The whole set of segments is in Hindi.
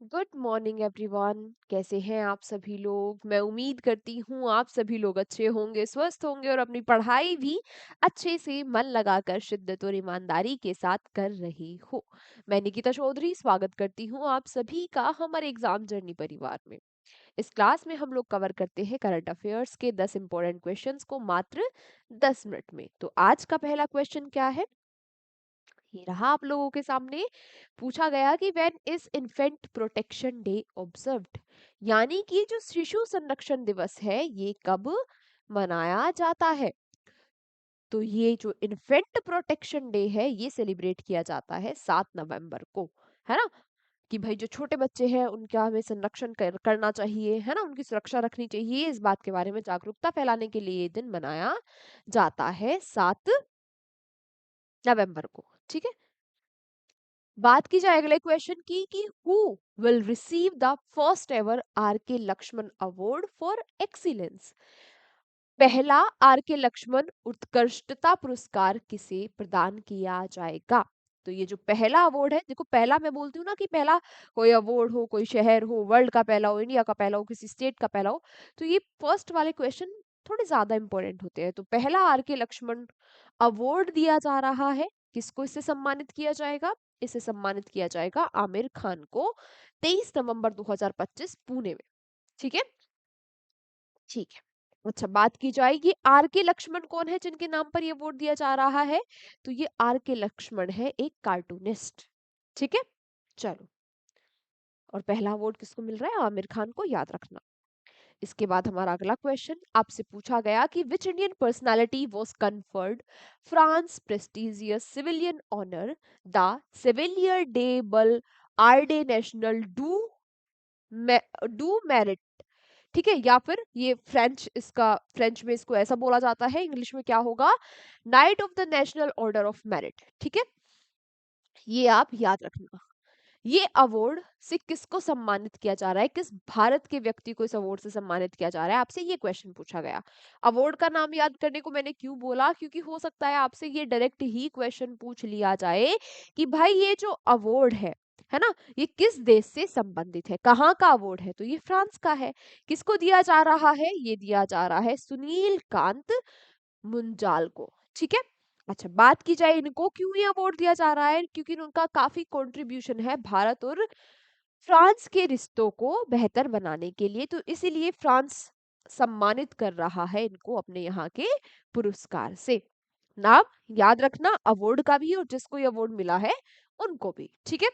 Good morning everyone. कैसे हैं आप सभी लोग? मैं उम्मीद करती हूँ आप सभी लोग अच्छे होंगे, स्वस्थ होंगे और अपनी पढ़ाई भी अच्छे से मन लगाकर शिद्दत और ईमानदारी के साथ कर रही हो। मैं निकिता चौधरी स्वागत करती हूँ आप सभी का हमारे एग्जाम जर्नी परिवार में। इस क्लास में हम लोग कवर करते हैं करंट अफेयर्स के 10 इंपॉर्टेंट क्वेश्चंस को मात्र 10 मिनट में। तो आज का पहला क्वेश्चन क्या है? ये रहा आप लोगों के सामने। पूछा गया कि when is infant protection day observed, यानी कि जो शिशु संरक्षण दिवस है ये कब मनाया जाता है। तो ये जो इन्फेंट प्रोटेक्शन डे है ये सेलिब्रेट किया जाता है 7 नवंबर को, है ना। कि भाई जो छोटे बच्चे हैं उनका हमें संरक्षण करना चाहिए, है ना, उनकी सुरक्षा रखनी चाहिए। इस बात के बारे में जागरूकता फैलाने के लिए ये दिन मनाया जाता है 7 नवंबर को। ठीक है। बात की जाए अगले क्वेश्चन की कि who will receive the first ever R K Laxman award for excellence. पहला आर के लक्ष्मण उत्कृष्टता पुरस्कार किसे प्रदान किया जाएगा। तो ये जो पहला अवार्ड है, देखो पहला मैं बोलती हूँ ना कि पहला कोई अवार्ड हो, कोई शहर हो, वर्ल्ड का पहला हो, इंडिया का पहला हो, किसी स्टेट का पहला हो, तो ये फर्स्ट वाले क्वेश्चन थोड़े ज्यादा इंपॉर्टेंट होते हैं। तो पहला आर के लक्ष्मण अवार्ड दिया जा रहा है, किसको इससे सम्मानित किया जाएगा? इसे सम्मानित किया जाएगा आमिर खान को 23 नवंबर 2025 पुणे में। ठीक है। ठीक है। अच्छा, बात की जाएगी आर के लक्ष्मण कौन है जिनके नाम पर ये वोट दिया जा रहा है। तो ये आर के लक्ष्मण है एक कार्टूनिस्ट। ठीक है। चलो, और पहला अवार्ड किसको मिल रहा है? आमिर खान को, याद रखना। इसके बाद हमारा अगला क्वेश्चन आपसे पूछा गया कि which Indian personality was conferred France prestigious civilian honour the chevalier de बल आर्डे नेशनल डू मेरिट। ठीक है। या फिर ये फ्रेंच, इसका फ्रेंच में इसको ऐसा बोला जाता है, इंग्लिश में क्या होगा? Night of the national order of merit. ठीक है। ये आप याद रखना। ये अवार्ड से किसको सम्मानित किया जा रहा है, किस भारत के व्यक्ति को इस अवार्ड से सम्मानित किया जा रहा है, आपसे ये क्वेश्चन पूछा गया। अवार्ड का नाम याद करने को मैंने क्यों बोला, क्योंकि हो सकता है आपसे ये डायरेक्ट ही क्वेश्चन पूछ लिया जाए कि भाई ये जो अवार्ड है ना, ये किस देश से संबंधित है, कहाँ का अवार्ड है। तो ये फ्रांस का है। किसको दिया जा रहा है? ये दिया जा रहा है सुनील कांत मुंजाल को। ठीक है। अच्छा, बात की जाए इनको क्यों ये अवार्ड दिया जा रहा है, क्योंकि उनका काफी कंट्रीब्यूशन है भारत और फ्रांस के रिश्तों को बेहतर बनाने के लिए, तो इसीलिए फ्रांस सम्मानित कर रहा है इनको अपने यहाँ के पुरस्कार से। नाम याद रखना अवार्ड का भी, और जिसको ये अवार्ड मिला है उनको भी। ठीक है।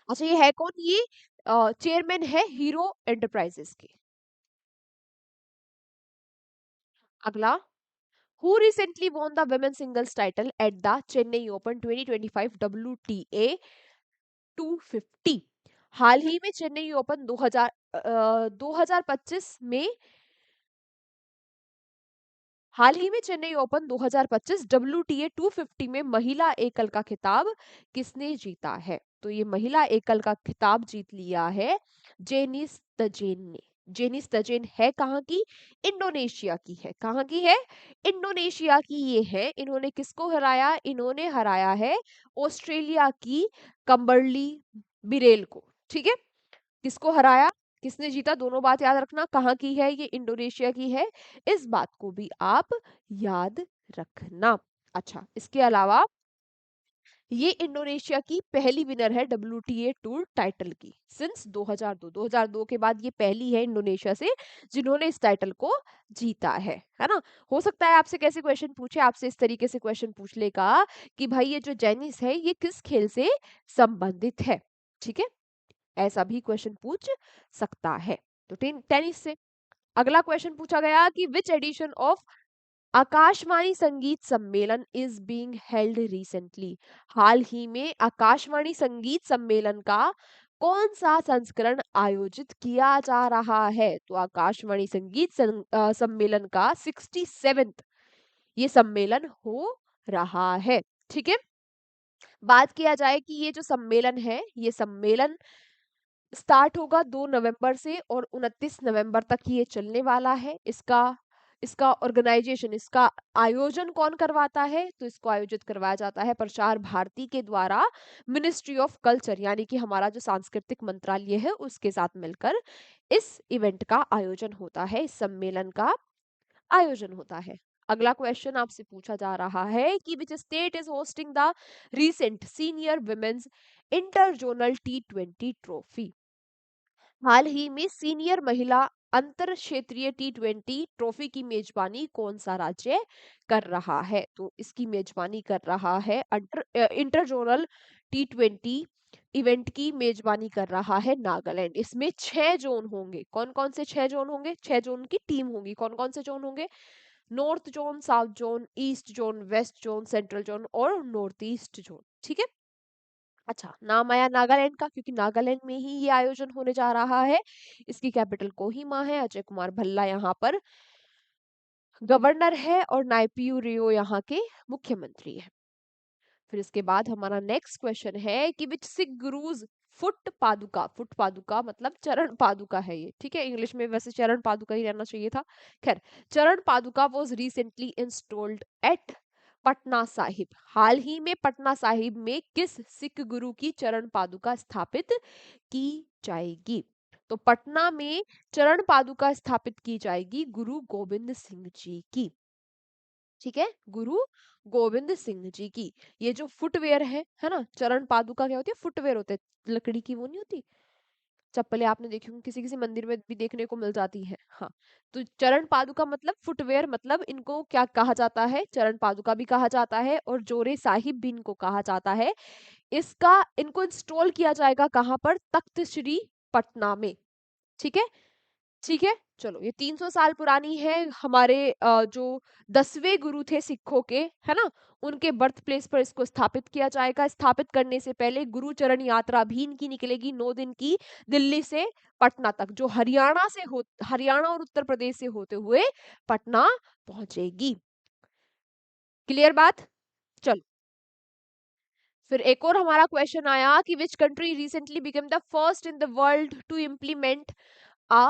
अच्छा, ये है कौन? ये चेयरमैन है हीरो एंटरप्राइजेस के। अगला, who recently won the women's singles title at the Chennai Open 2025 WTA 250। हाल ही में चेन्नई ओपन 2025 में, हाल ही में चेन्नई ओपन 2025 WTA 250 में महिला एकल का खिताब किसने जीता है? तो ये महिला एकल का खिताब जीत लिया है जेनिस तजेन ने। जेनिस तजेन है कहाँ की? इंडोनेशिया की है। कहाँ की है? इंडोनेशिया की ये है। इन्होंने किसको हराया? इन्होंने हराया है ऑस्ट्रेलिया की कंबरली बिरेल को। ठीक है। किसको हराया, किसने जीता, दोनों बात याद रखना। कहाँ की है? ये इंडोनेशिया की है। इस बात को भी आप याद रखना। अच्छा, इसके अलावा ये इंडोनेशिया की पहली विनर है WTA टूर टाइटल की सिंस 2002 के बाद ये पहली है इंडोनेशिया से जिन्होंने इस टाइटल को जीता है ना। हो सकता है आपसे कैसे क्वेश्चन पूछे, आपसे इस तरीके से क्वेश्चन पूछ लेगा कि भाई ये जो जेनिस है ये किस खेल से संबंधित है। ठीक है। ऐसा भी क्वेश्चन पूछ सकता है। तो टेनिस से अगला क्वेश्चन पूछा गया कि विच एडिशन ऑफ आकाशवाणी संगीत सम्मेलन इज बीइंग हेल्ड रिसेंटली। हाल ही में आकाशवाणी संगीत सम्मेलन का कौन सा संस्करण आयोजित किया जा रहा है? तो आकाशवाणी संगीत सम्मेलन का 67th ये सम्मेलन हो रहा है। ठीक है। बात किया जाए कि ये जो सम्मेलन है ये सम्मेलन स्टार्ट होगा 2 नवंबर से और 29 नवंबर तक ये चलने वाला है। इसका इसका ऑर्गेनाइजेशन, इसका आयोजन कौन करवाता है? तो इसको आयोजित करवाया जाता है प्रसार भारती के द्वारा, मिनिस्ट्री ऑफ कल्चर यानी कि हमारा जो सांस्कृतिक मंत्रालय है उसके साथ मिलकर इस इवेंट का आयोजन होता है, इस सम्मेलन का आयोजन होता है। अगला क्वेश्चन आपसे पूछा जा रहा है कि which state is hosting the recent senior women's interzonal T20 trophy? हाल ही में सीनियर महिला अंतर क्षेत्रीय T20 ट्रॉफी की मेजबानी कौन सा राज्य कर रहा है? तो इसकी मेजबानी कर रहा है इंटर जोनल T20 इवेंट की मेजबानी कर रहा है नागालैंड। इसमें 6 जोन होंगे। कौन कौन से 6 जोन होंगे? 6 जोन की टीम होगी। कौन कौन से जोन होंगे? North zone, south zone, east zone, west zone, central zone और नॉर्थ ईस्ट जोन। ठीक है। अच्छा, नाम आया नागालैंड का क्योंकि नागालैंड में ही ये आयोजन होने जा रहा है। इसकी कैपिटल कोहिमा है। अजय कुमार भल्ला यहाँ पर गवर्नर है और नाइपियू रियो यहाँ के मुख्यमंत्री है। फिर इसके बाद हमारा नेक्स्ट क्वेश्चन है कि विच सिख गुरुज फुट पादुका मतलब चरण पादुका है ये। ठीक है, इंग्लिश में वैसे चरण पादुका ही रहना चाहिए था। खैर, Charan Paduka was recently installed at Patna Sahib. हाल ही में पटना साहिब में किस सिख गुरु की चरण पादुका स्थापित की जाएगी? तो पटना में चरण पादुका स्थापित की जाएगी गुरु गोविंद सिंह जी की। ठीक है, गुरु गोविंद सिंह जी की। ये जो फुटवेयर है ना, चरण पादुका क्या होती है? फुटवेयर होते हैं, लकड़ी की वो नहीं होती चप्पलें, आपने देखी होंगी, किसी किसी मंदिर में भी देखने को मिल जाती है। हाँ, तो चरण पादुका मतलब फुटवेयर, मतलब इनको क्या कहा जाता है? चरण पादुका भी कहा जाता है और जोरे साहिब भी इनको कहा जाता है। इसका इनको इंस्टॉल किया जाएगा कहाँ पर? तख्त श्री पटना में। ठीक है। ठीक है, चलो, ये 300 साल पुरानी है। हमारे जो 10वें गुरु थे सिखों के, है ना, उनके बर्थ प्लेस पर इसको स्थापित किया जाएगा। स्थापित करने से पहले गुरु चरण यात्रा भी इनकी निकलेगी 9 दिन की, दिल्ली से पटना तक, जो हरियाणा और उत्तर प्रदेश से होते हुए पटना पहुंचेगी। क्लियर बात? चलो, फिर एक और हमारा क्वेश्चन आया कि which country recently become the first in the world to implement a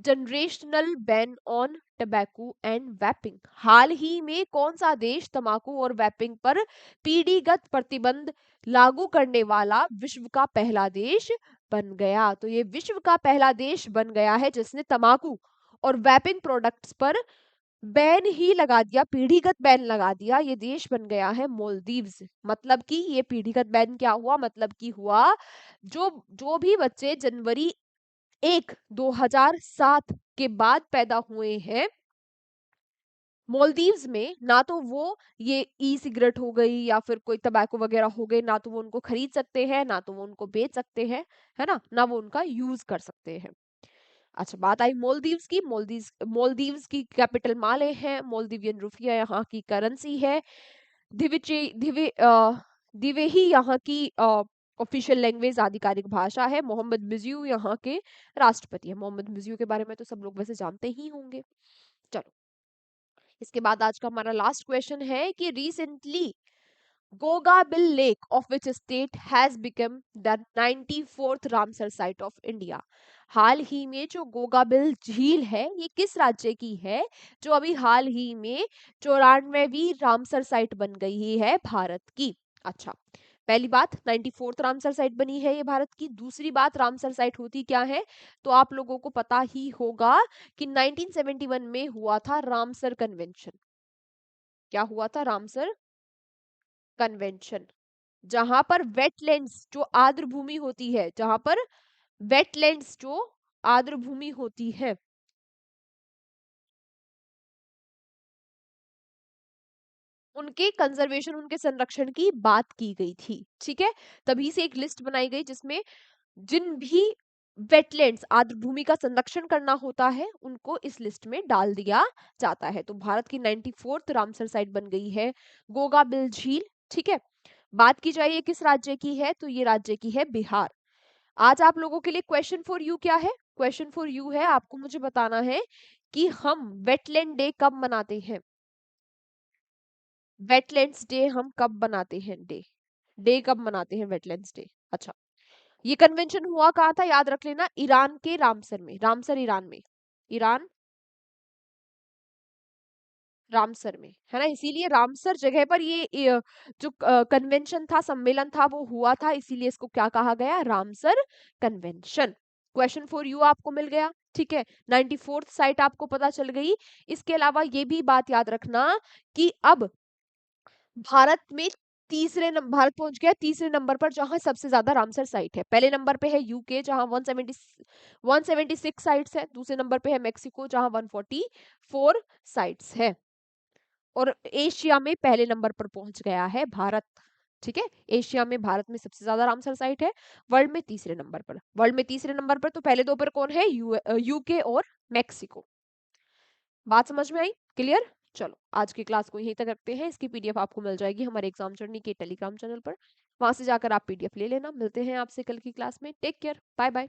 generational ban on tobacco and vaping? हाल ही में कौन सा देश तंबाकू और वैपिंग पर पीढ़ीगत प्रतिबंध लागू करने वाला विश्व का पहला देश बन गया? तो ये विश्व का पहला देश बन गया है जिसने तंबाकू और वैपिंग प्रोडक्ट्स पर बैन ही लगा दिया, पीढ़ीगत बैन लगा दिया। ये देश बन गया है मोलदीव्स। मतलब कि ये पीढ़ीगत बैन क्या हुआ? मतलब कि हुआ, जो जो भी बच्चे जनवरी 1 2007 के बाद पैदा हुए हैं मोल्दीव्स में, ना तो वो ये ई सिगरेट हो गई या फिर कोई तंबाकू वगैरह हो गई, ना तो वो उनको खरीद सकते हैं, ना तो वो उनको बेच सकते हैं, है ना वो उनका यूज कर सकते हैं। अच्छा, बात आई मोल्दीव्स की। मोल्दीव्स की कैपिटल माले है। मोल्दीवियन रुपया यहाँ की करेंसी है। दिविचे दिवे दिवेही यहाँ की ऑफिशियल लैंग्वेज, आधिकारिक भाषा है। मोहम्मद मिर्जियो यहाँ के राष्ट्रपति है। मोहम्मद मिर्जियो के बारे में तो सब लोग वैसे जानते ही होंगे। चलो, इसके बाद आज का हमारा लास्ट क्वेश्चन है कि recently Gogabeel lake of which state has become the 94th Ramsar site of India? हाल ही में जो गोगाबिल झील है ये किस राज्य की है, जो अभी हाल ही में 94वीं रामसर साइट बन गई है भारत की? अच्छा, पहली बात, 94th रामसर साइट बनी है ये भारत की। दूसरी बात, रामसर साइट होती क्या है? तो आप लोगों को पता ही होगा कि 1971 में हुआ था रामसर कन्वेंशन। क्या हुआ था? रामसर कन्वेंशन, जहां पर वेटलैंड्स जो आर्द्र भूमि होती है, जहां पर वेटलैंड्स जो आर्द्र भूमि होती है, उनके कंजर्वेशन, उनके संरक्षण की बात की गई थी। ठीक है, तभी से एक लिस्ट बनाई गई जिसमें जिन भी वेटलैंड्स, आर्द्र भूमि का संरक्षण करना होता है, उनको इस लिस्ट में डाल दिया जाता है। तो भारत की 94th रामसर साइट बन गई है गोगाबिल झील। ठीक है, बात की जाए ये किस राज्य की है, तो ये राज्य की है बिहार। आज आप लोगों के लिए क्वेश्चन फॉर यू क्या है? क्वेश्चन फॉर यू है, आपको मुझे बताना है कि हम वेटलैंड डे कब मनाते हैं। वेटलैंड्स डे हम कब मनाते हैं? डे कब मनाते हैं वेटलैंड्स डे? अच्छा, ये कन्वेंशन हुआ कहाँ था? याद रख लेना, ईरान के रामसर में। रामसर ईरान में। ईरान रामसर में, है ना? इसीलिए रामसर जगह पर ये जो कन्वेंशन था, सम्मेलन था, वो हुआ था, इसीलिए इसको क्या कहा गया? Ramsar convention. Question for you आपको मिल गया, ठीक है। 94th साइट आपको पता चल गई। इसके अलावा ये भी बात याद रखना कि अब भारत में भारत पहुंच गया तीसरे नंबर पर, जहां सबसे ज्यादा रामसर साइट है। पहले नंबर पे है यूके जहां 176 साइट्स है। दूसरे नंबर पे है मेक्सिको जहां 144 साइट्स है। और एशिया में पहले नंबर पर पहुंच गया है भारत, ठीक है। एशिया में भारत में सबसे ज्यादा रामसर साइट है। वर्ल्ड में तीसरे नंबर पर, तो पहले दो पर कौन है? यूके और मेक्सिको। बात समझ में आई? क्लियर? चलो आज की क्लास को यहीं तक रखते हैं। इसकी पीडीएफ आपको मिल जाएगी हमारे एग्जाम जर्नी के टेलीग्राम चैनल पर। वहां से जाकर आप पीडीएफ ले लेना। मिलते हैं आपसे कल की क्लास में। Take care, bye bye.